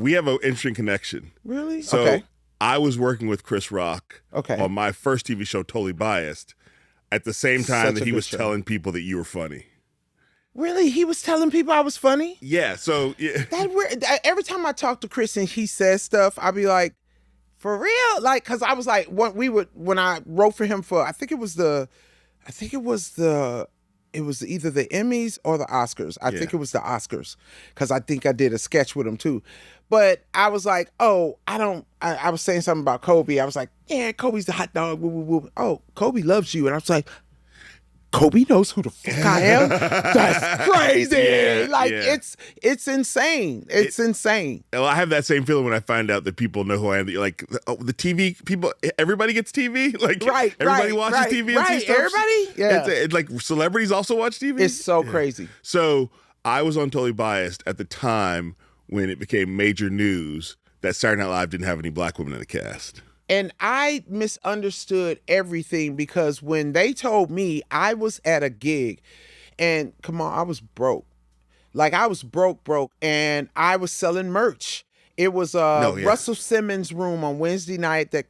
we have an interesting connection. Really? So okay. I was working with Chris Rock Okay. on my first TV show, Totally Biased, at the same time Such that a he good was show. telling people that you were funny. Really? He was telling people I was funny? Yeah, so... Yeah. That weird. Every time I talk to Chris and he says stuff, I'll be like, for real? Like, because I was like, when I wrote for him for, it was either the Emmys or the Oscars. I think it was the Oscars, because I think I did a sketch with him too. But I was like, oh, I was saying something about Kobe. I was like, yeah, Kobe's the hot dog. Woo, woo, woo. Oh, Kobe loves you. And I was like, Kobe knows who the fuck I am? That's crazy. It's insane. It's insane. Well, I have that same feeling when I find out that people know who I am. Like, the TV people, everybody gets TV. Like, everybody watches TV and sees stuff. Everybody? Yeah. It's like celebrities also watch TV. It's so crazy. So I was on Totally Biased at the time when it became major news that Saturday Night Live didn't have any black women in the cast. And I misunderstood everything, because when they told me, I was at a gig and I was broke. Like, I was broke, and I was selling merch. It was Russell Simmons' room on Wednesday night that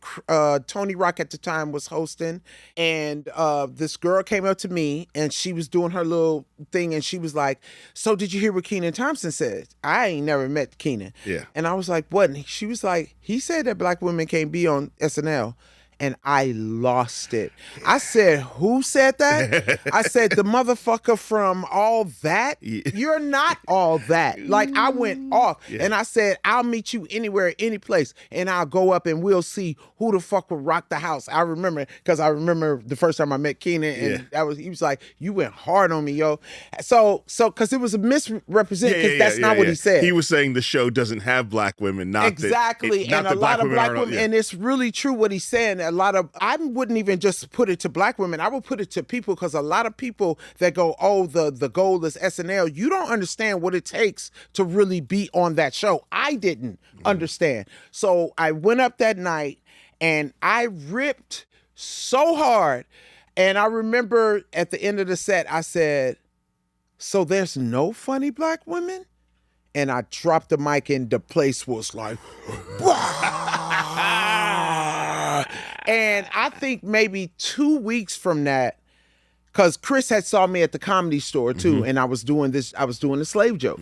Tony Rock at the time was hosting. And this girl came up to me and she was doing her little thing and she was like, so did you hear what Keenan Thompson said? I ain't never met Keenan. Yeah. And I was like, what? And she was like, he said that black women can't be on SNL. And I lost it. I said, who said that? I said, the motherfucker from All That? You're not All That. Like, I went off. Yeah. And I said, I'll meet you anywhere, any place. And I'll go up and we'll see who the fuck will rock the house. I remember, because I remember the first time I met Keenan. And he was like, you went hard on me, yo. So, because it was a misrepresent, because that's not what he said. He was saying the show doesn't have black women, not exactly. That, and a lot of black women, yeah. and it's really true what he's saying. I wouldn't even just put it to black women. I would put it to people, because a lot of people that go, oh, the goal is SNL. You don't understand what it takes to really be on that show. I didn't understand. So I went up that night and I ripped so hard. And I remember at the end of the set, I said, so there's no funny black women? And I dropped the mic and the place was like, and I think maybe 2 weeks from that, because Chris had saw me at the Comedy Store too, and I was doing the slave joke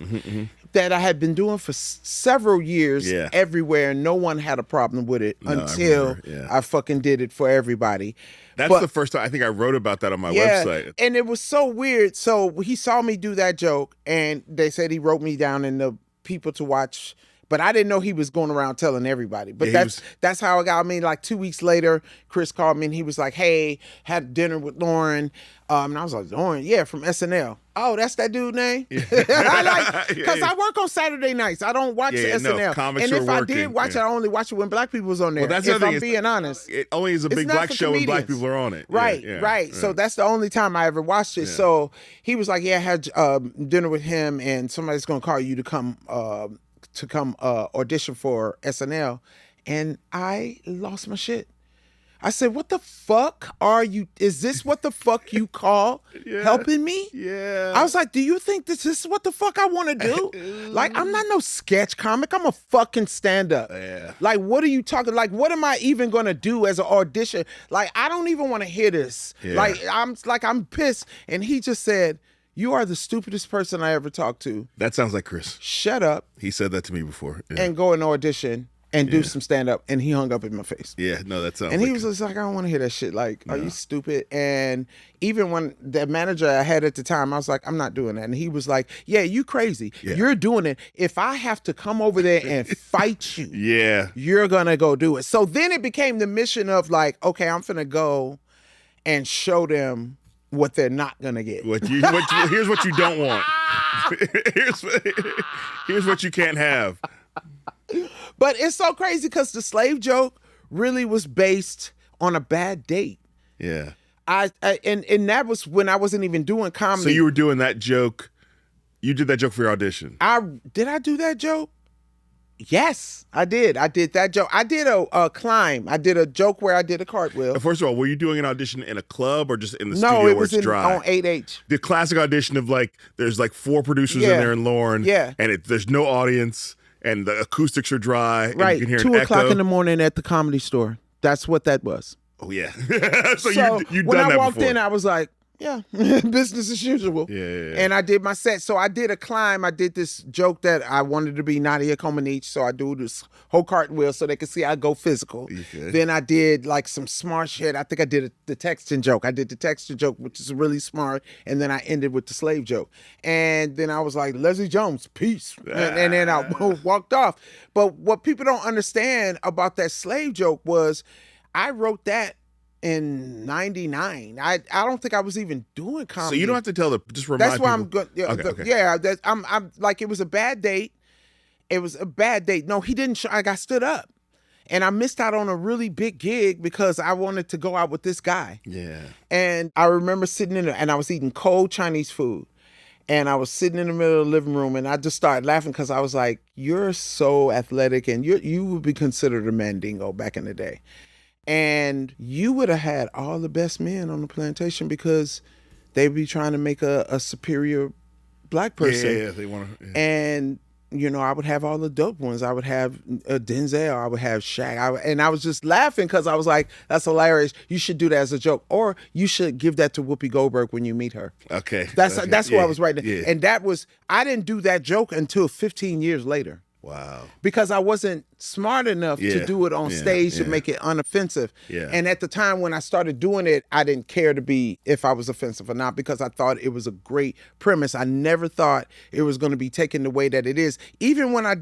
that I had been doing for several years everywhere, and no one had a problem with it until I fucking did it for everybody. That's the first time I think I wrote about that on my website. And it was so weird. So he saw me do that joke, and they said he wrote me down in the people to watch. But I didn't know he was going around telling everybody. But that's how it got. I mean, like 2 weeks later, Chris called me and he was like, hey, had dinner with Lauren. And I was like, Lauren? Yeah, from SNL. Oh, that's that dude name? Because I work on Saturday nights. I don't watch SNL. Comics and if I working. did watch it, I only watch it when black people was on there. Well, that's if I'm being honest. It only is a big black show when black people are on it. Right. So that's the only time I ever watched it. Yeah. So he was like, yeah, I had dinner with him and somebody's going to call you to come audition for SNL. And I lost my shit. I said, what the fuck are you? Is this what the fuck you call helping me? Yeah. I was like, do you think this is what the fuck I want to do? Like, I'm not no sketch comic. I'm a fucking stand-up. Yeah. Like, what are you talking? Like, what am I even going to do as an audition? Like, I don't even want to hear this. Yeah. I'm pissed. And he just said, you are the stupidest person I ever talked to. That sounds like Chris. Shut up. He said that to me before. Yeah. And go and audition and do some stand-up. And he hung up in my face. Yeah, no, that sounds And he was just like, I don't want to hear that shit. Like, are you stupid? And even when the manager I had at the time, I was like, I'm not doing that. And he was like, yeah, you crazy. Yeah. You're doing it. If I have to come over there and fight you, you're going to go do it. So then it became the mission of like, okay, I'm finna go and show them what they're not gonna get. Here's what you don't want. here's what you can't have. But it's so crazy because the slave joke really was based on a bad date. Yeah. And that was when I wasn't even doing comedy. So you were doing that joke. You did that joke for your audition. Did I do that joke? Yes, I did. I did that joke. I did a climb. I did a joke where I did a cartwheel. First of all, were you doing an audition in a club or just in the studio where it's dry? No, it was on 8H. The classic audition of like, there's like 4 producers in there and Lauren. Yeah. And there's no audience. and the acoustics are dry. And Right, you can hear 2 an o'clock echo. in the morning at the Comedy Store. That's what that was. Oh yeah. So you've when done I that walked before. in, I was like, yeah, business as usual. Yeah. And I did my set. So I did a climb. I did this joke that I wanted to be Nadia Comaneci. So I do this whole cartwheel so they could see I go physical. Okay. Then I did like some smart shit. I think I did the texting joke. I did the texting joke, which is really smart. And then I ended with the slave joke. And then I was like, Leslie Jones, peace. And then I walked off. But what people don't understand about that slave joke was I wrote that in 99. I don't think I was even doing comedy. So you don't have to tell just remind That's people. why I'm good. Yeah, Okay. yeah. I'm like, it was a bad date. It was a bad date. No, he didn't. I got stood up, and I missed out on a really big gig because I wanted to go out with this guy. Yeah. And I remember sitting in there, and I was eating cold Chinese food. And I was sitting in the middle of the living room, and I just started laughing because I was like, "You're so athletic, and you would be considered a mandingo back in the day." And you would have had all the best men on the plantation because they'd be trying to make a superior black person. Yeah, they want to. Yeah. And, you know, I would have all the dope ones. I would have Denzel. I would have Shaq. And I was just laughing because I was like, that's hilarious. You should do that as a joke. Or you should give that to Whoopi Goldberg when you meet her. Okay. That's okay. what I was writing. Yeah. And I didn't do that joke until 15 years later. Wow. Because I wasn't smart enough to do it on stage to make it unoffensive. Yeah. And at the time when I started doing it, I didn't care to be if I was offensive or not because I thought it was a great premise. I never thought it was going to be taken the way that it is. Even when I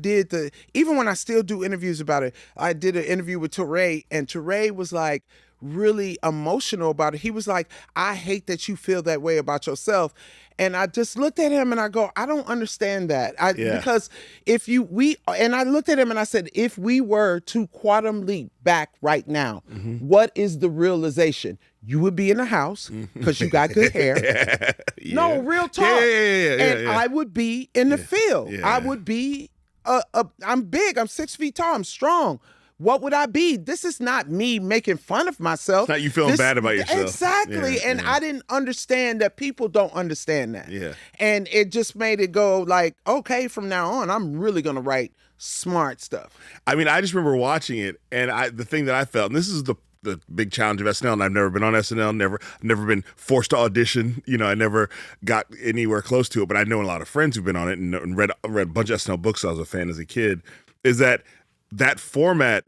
still do interviews about it, I did an interview with Touré, and Touré was like really emotional about it. He was like, I hate that you feel that way about yourself. And I just looked at him and I go, I don't understand that. Because and I looked at him and I said, if we were to quantum leap back right now, what is the realization? You would be in a house because you got good hair. Yeah. No, real talk. And I would be in the field. Yeah. I would be, I'm big, I'm 6 feet tall, I'm strong. What would I be? This is not me making fun of myself. It's not you feeling bad about yourself. Exactly. Yeah, and I didn't understand that people don't understand that. Yeah. And it just made it go like, okay, from now on, I'm really going to write smart stuff. I mean, I just remember watching it, and the thing that I felt, and this is the big challenge of SNL, and I've never been on SNL, never been forced to audition. You know, I never got anywhere close to it, but I know a lot of friends who've been on it and read a bunch of SNL books. I was a fan as a kid. Is that format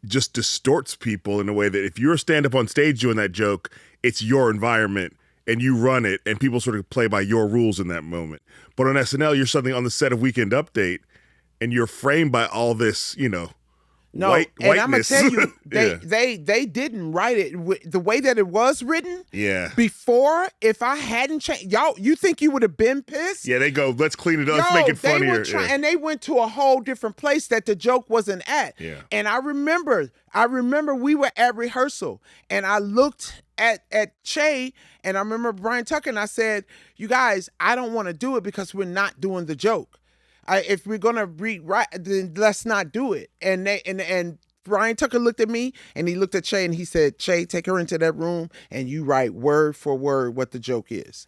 just distorts people in a way that if you're a stand-up on stage doing that joke, it's your environment and you run it, and people sort of play by your rules in that moment. But on SNL, you're suddenly on the set of Weekend Update, and you're framed by all this, you know, No, whiteness. and I'm gonna tell you, they didn't write it the way that it was written. Yeah. Before, if I hadn't changed, y'all, you think you would have been pissed? Yeah, they go, let's clean it up, let's make it funnier. And they went to a whole different place that the joke wasn't at. Yeah. And I remember we were at rehearsal, and I looked at Che, and I remember Brian Tucker, and I said, "You guys, I don't want to do it because we're not doing the joke. If we're gonna rewrite, then let's not do it." And Brian Tucker looked at me and he looked at Che and he said, "Che, take her into that room and you write word for word what the joke is."